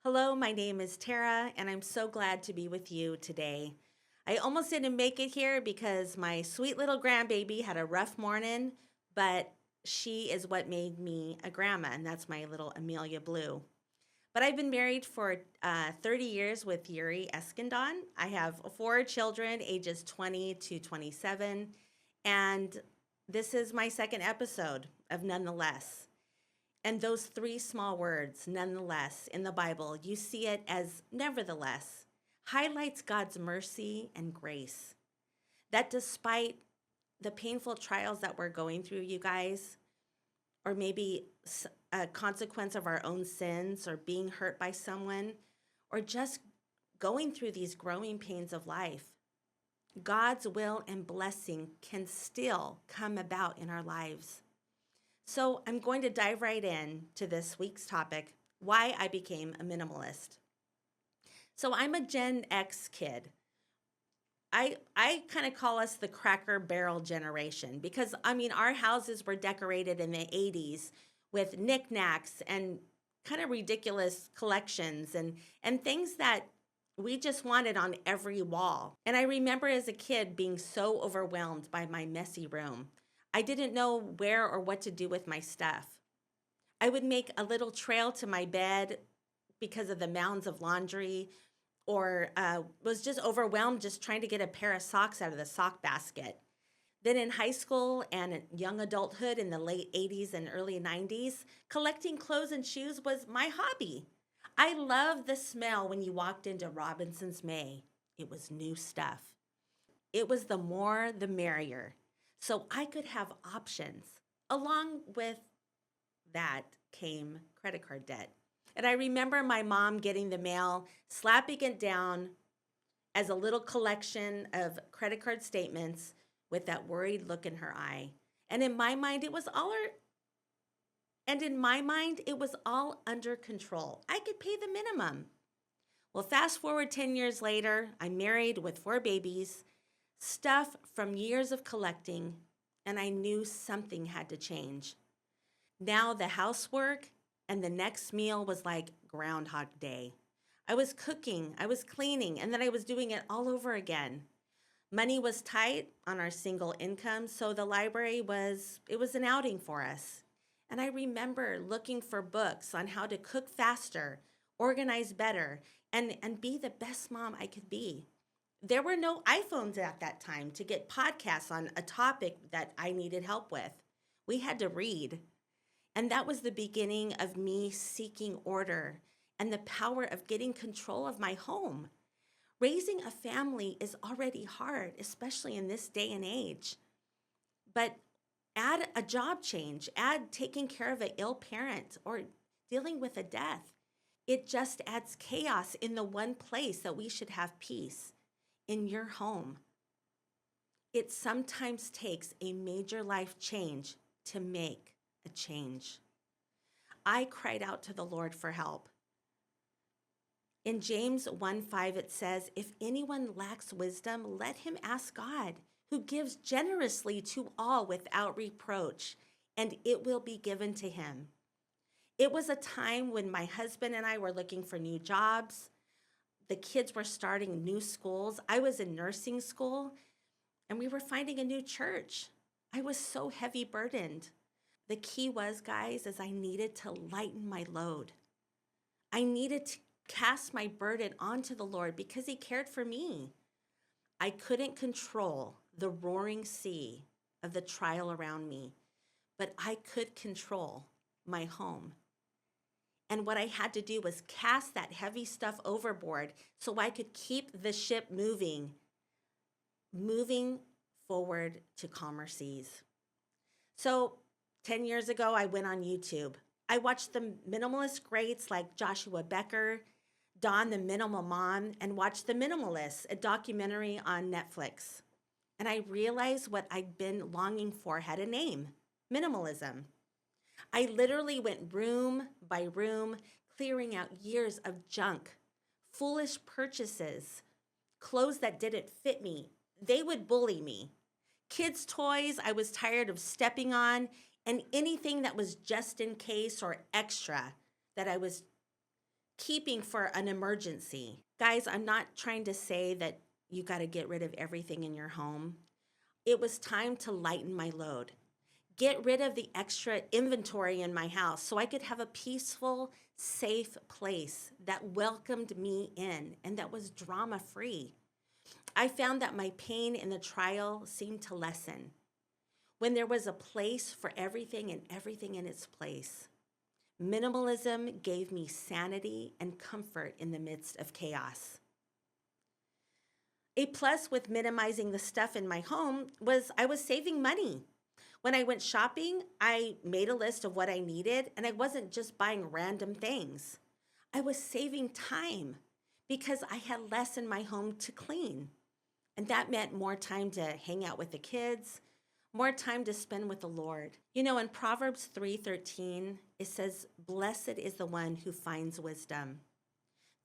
Hello, my name is Tara, and I'm so glad to be with you today. I almost didn't make it here because my sweet little grandbaby had a rough morning, but she is what made me a grandma, and that's my little Amelia Blue. But I've been married for 30 years with Yuri Eskandon. I have four children, ages 20 to 27, and this is my second episode of Nonetheless. And those three small words, nonetheless, in the Bible, you see it as nevertheless, highlights God's mercy and grace. That despite the painful trials that we're going through, you guys, or maybe a consequence of our own sins or being hurt by someone, or just going through these growing pains of life, God's will and blessing can still come about in our lives. So I'm going to dive right in to this week's topic, why I became a minimalist. So I'm a Gen X kid. I kind of call us the Cracker Barrel generation because our houses were decorated in the 80s with knickknacks and kind of ridiculous collections and things that we just wanted on every wall. And I remember as a kid being so overwhelmed by my messy room. I didn't know where or what to do with my stuff. I would make a little trail to my bed because of the mounds of laundry, or was just overwhelmed just trying to get a pair of socks out of the sock basket. Then in high school and young adulthood in the late 80s and early 90s, collecting clothes and shoes was my hobby. I loved the smell when you walked into Robinson's May. It was new stuff. It was the more the merrier. So I could have options. Along with that came credit card debt. And I remember my mom getting the mail, slapping it down as a little collection of credit card statements with that worried look in her eye. And in my mind, it was all under control. I could pay the minimum. Well, fast forward 10 years later, I'm married with four babies, stuff from years of collecting, and I knew something had to change. Now the housework and the next meal was like Groundhog Day. I was cooking, I was cleaning, and then I was doing it all over again. Money was tight on our single income, so the library was an outing for us. And I remember looking for books on how to cook faster, organize better, and be the best mom I could be. There were no iPhones at that time to get podcasts on a topic that I needed help with. We had to read. And that was the beginning of me seeking order and the power of getting control of my home. Raising a family is already hard, especially in this day and age. But add a job change, add taking care of an ill parent or dealing with a death. It just adds chaos in the one place that we should have peace, in your home. It sometimes takes a major life change to make a change. I cried out to the Lord for help. In James 1:5, it says, if anyone lacks wisdom, let him ask God, who gives generously to all without reproach, and it will be given to him. It was a time when my husband and I were looking for new jobs. The kids were starting new schools. I was in nursing school, and we were finding a new church. I was so heavy burdened. The key was, guys, is I needed to lighten my load. I needed to cast my burden onto the Lord because he cared for me. I couldn't control the roaring sea of the trial around me, but I could control my home. And what I had to do was cast that heavy stuff overboard so I could keep the ship moving forward to calmer seas. So 10 years ago, I went on YouTube. I watched the minimalist greats like Joshua Becker, Dawn the Minimal Mom, and watched The Minimalists, a documentary on Netflix. And I realized what I'd been longing for had a name: minimalism. I literally went room by room, clearing out years of junk, foolish purchases, clothes that didn't fit me. They would bully me. Kids' toys I was tired of stepping on, and anything that was just in case or extra that I was keeping for an emergency. Guys, I'm not trying to say that you got to get rid of everything in your home. It was time to lighten my load. Get rid of the extra inventory in my house so I could have a peaceful, safe place that welcomed me in and that was drama free. I found that my pain in the trial seemed to lessen when there was a place for everything and everything in its place. Minimalism gave me sanity and comfort in the midst of chaos. A plus with minimizing the stuff in my home was I was saving money. When I went shopping, I made a list of what I needed and I wasn't just buying random things. I was saving time because I had less in my home to clean. And that meant more time to hang out with the kids, more time to spend with the Lord. You know, in Proverbs 3:13, it says, "Blessed is the one who finds wisdom,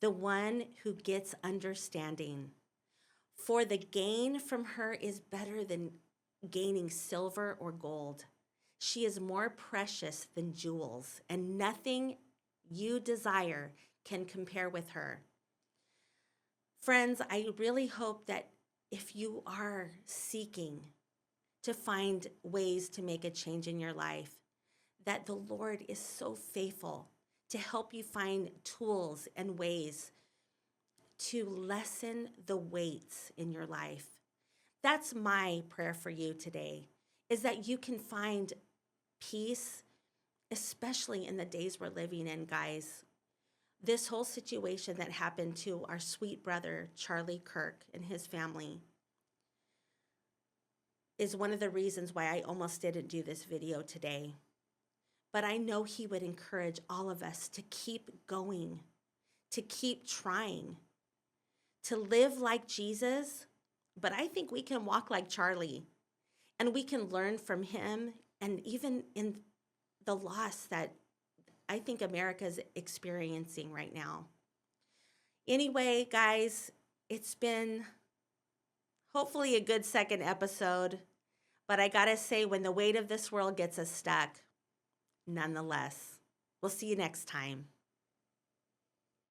the one who gets understanding. For the gain from her is better than gaining silver or gold. She is more precious than jewels, and nothing you desire can compare with her." Friends, I really hope that if you are seeking to find ways to make a change in your life, that the Lord is so faithful to help you find tools and ways to lessen the weights in your life. That's my prayer for you today, is that you can find peace, especially in the days we're living in, guys. This whole situation that happened to our sweet brother, Charlie Kirk, and his family is one of the reasons why I almost didn't do this video today. But I know he would encourage all of us to keep going, to keep trying, to live like Jesus. But I think we can walk like Charlie and we can learn from him, and even in the loss that I think America's experiencing right now. Anyway, guys, it's been hopefully a good second episode, but I gotta say, when the weight of this world gets us stuck, nonetheless, we'll see you next time.